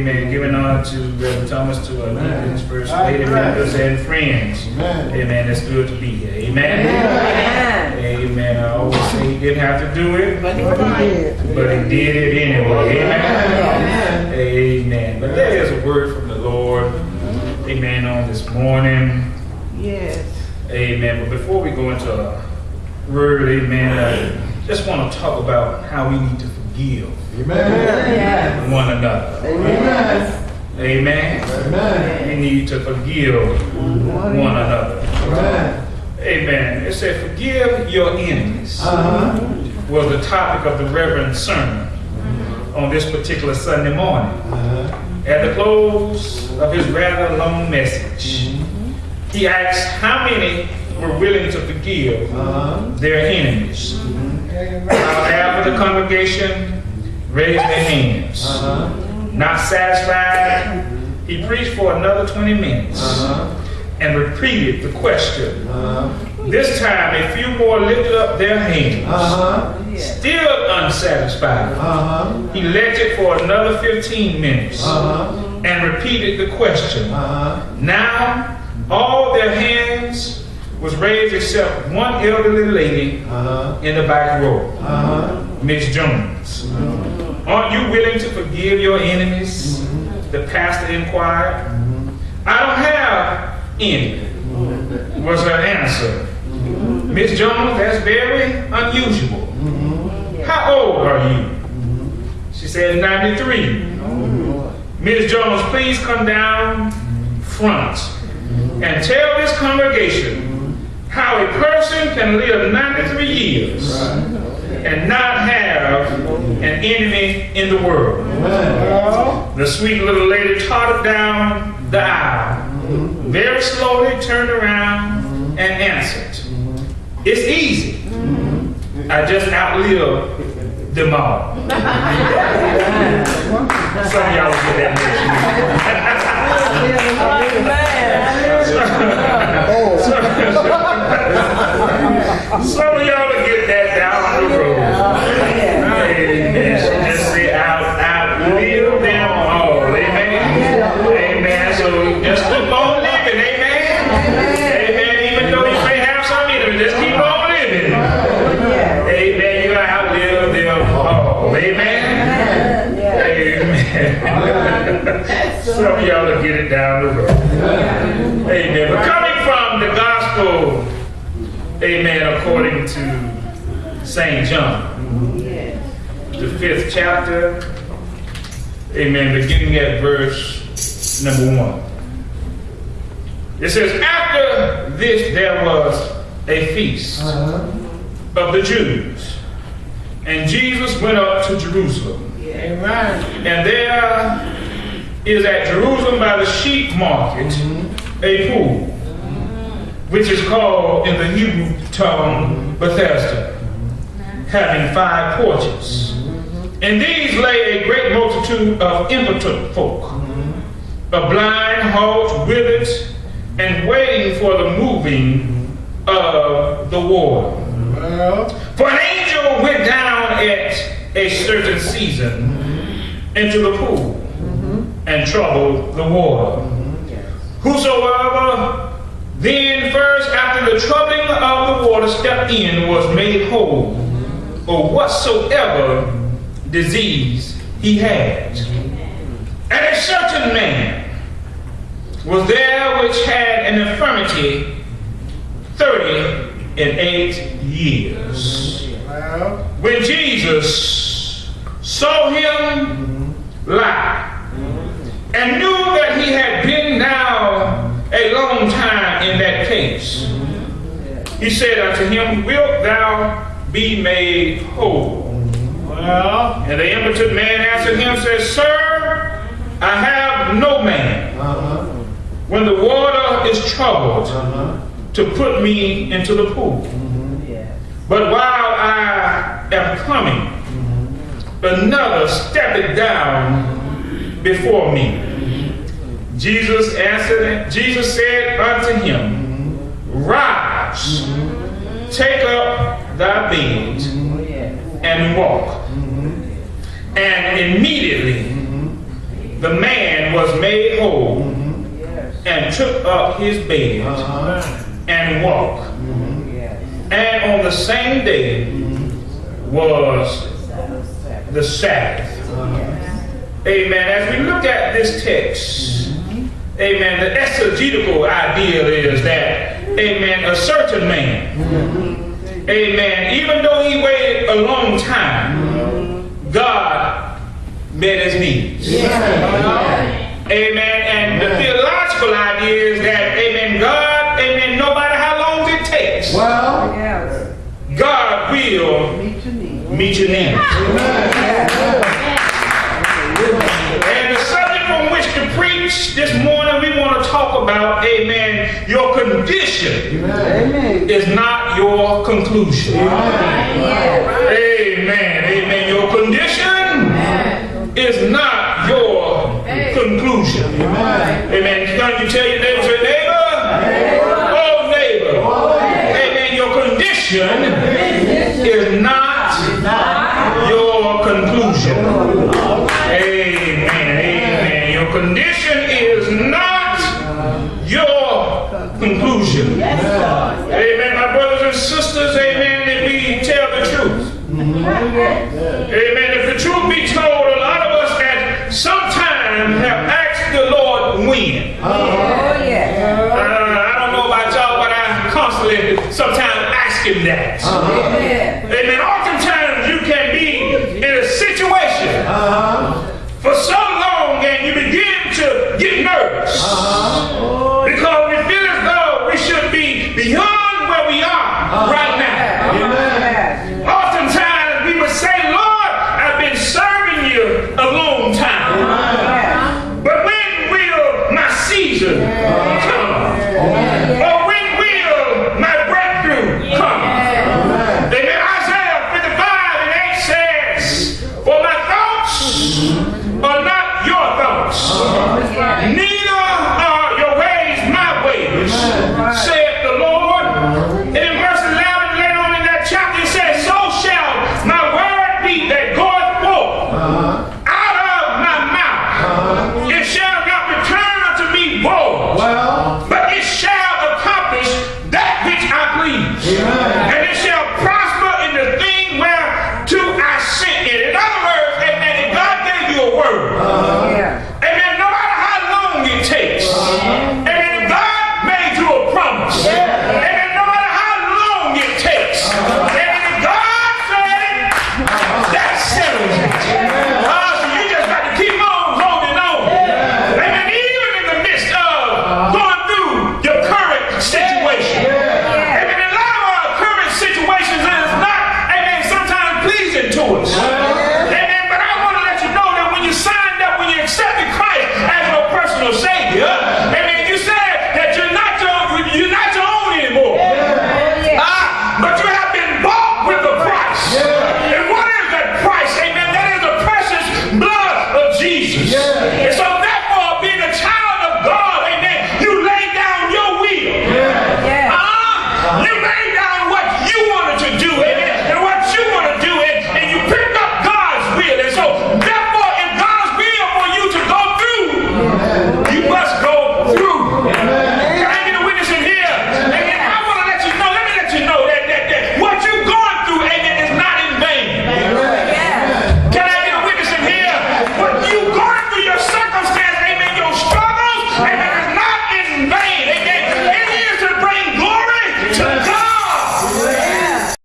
Amen. Giving honor to Reverend Thomas, to our deacons, first lady members, and friends. Amen. It's good to be here. Amen. Amen. I always say he didn't have to do it, but he did it anyway. Amen. Amen. But there is a word from the Lord. Amen. On this morning. Yes. Amen. But before we go into a word, amen, I just want to talk about how we need to forgive one another. Amen. Amen. We need to forgive one another. Amen. It said, forgive your enemies. Was the topic of the Reverend's sermon on this particular Sunday morning. At the close of his rather long message, he asked how many were willing to forgive their enemies. About half of the congregation raised their hands. Not satisfied, he preached for another 20 minutes and repeated the question. This time, a few more lifted up their hands. Still unsatisfied, he lectured for another 15 minutes and repeated the question. Now, all their hands was raised except one elderly lady in the back row, Miss Jones. Aren't you willing to forgive your enemies? The pastor inquired. I don't have any, was her answer. Miss Jones, that's very unusual. How old are you? She said 93. Miss Jones, please come down front and tell this congregation how a person can live 93 years and not have an enemy in the world. The sweet little lady trotted down the aisle, very slowly turned around and answered, it's easy. I just outlived them all. Some of y'all will get that next Some of y'all will get that down the road. Amen. She just say outlive them all. Amen. Amen. So just keep on living. Amen. Amen. Even though you may have some enemies, just keep on living. Amen. You outlive them all. Amen. Amen. Some of y'all will get it down the road. Amen. But coming from the gospel, amen, according to St. John, the 5th chapter, amen, beginning at verse number 1. It says, after this there was a feast of the Jews, and Jesus went up to Jerusalem. And there is at Jerusalem by the sheep market a pool, which is called in the Hebrew tongue Bethesda, having 5 porches. In these lay a great multitude of impotent folk, a blind, halt, withered, and waiting for the moving of the water. For an angel went down at a certain season into the pool and troubled the water. Whosoever then first after the troubling of the water stepped in was made whole, or whatsoever disease he had. And a certain man was there which had an infirmity 38 years. When Jesus saw him lie, and knew that he had been now a long time in that case, he said unto him, wilt thou be made whole? And the impotent man answered him, said, Sir, I have no man when the water is troubled to put me into the pool. But while I am coming, another steppeth down before me. Jesus said unto him, Rise, take up thy bed, and walk. And immediately the man was made whole and took up his bed and walked. And on the same day was the Sabbath. Amen. As we look at this text, amen, the exegetical idea is that, amen, a certain man, amen, even though he waited a long time, God met his needs. Amen. And the theological idea is that, amen, God, amen, no matter how long it takes, God will meet your needs. And the subject from which to preach this morning, we want to talk about, amen, your condition is not your conclusion. Amen. Amen. Your condition is not your conclusion. Amen. Can you tell your neighbor, say, neighbor? Oh, neighbor. Amen. Your condition is not your conclusion. Amen. Amen. Your condition is not your conclusion. Amen. My brothers and sisters, amen, if we tell the truth. Amen. If the truth be told, a lot of us at some time have asked the Lord when. I don't know about y'all, but I constantly sometimes ask him that. Amen. Oftentimes you can be in a situation for so long and you begin to get nervous because we feel as though we should be beyond where we are right now. Oftentimes we would say, Lord, I've been serving you a long time. But when will my season come? Or when will my breakthrough come? Amen. Isaiah 55 and 8 says, for my thoughts are not your thoughts, neither are your ways my ways, saith the Lord. And in verse 11, later on in that chapter, it says, so shall my word be that goeth forth out of my mouth. It shall not return unto me void, but it shall accomplish that which I please. And it shall prosper in the thing whereto I sent it. In other words, amen, if God gave you a word, amen, no matter how long it takes, amen, if God made you a promise, amen, no matter how long it takes, amen, if God said it, that settles it. So you just got to keep on holding on. Amen, even in the midst of going through your current situation. Amen, a lot of our current situations is not, amen, sometimes pleasing to us. Amen, but I want to let you know that when you signed up, when you accepted Christ as your personal Savior, amen, you said that you're not your own anymore. But you have been bought with a price. And what is that price? Amen, that is the precious blood of Jesus. And so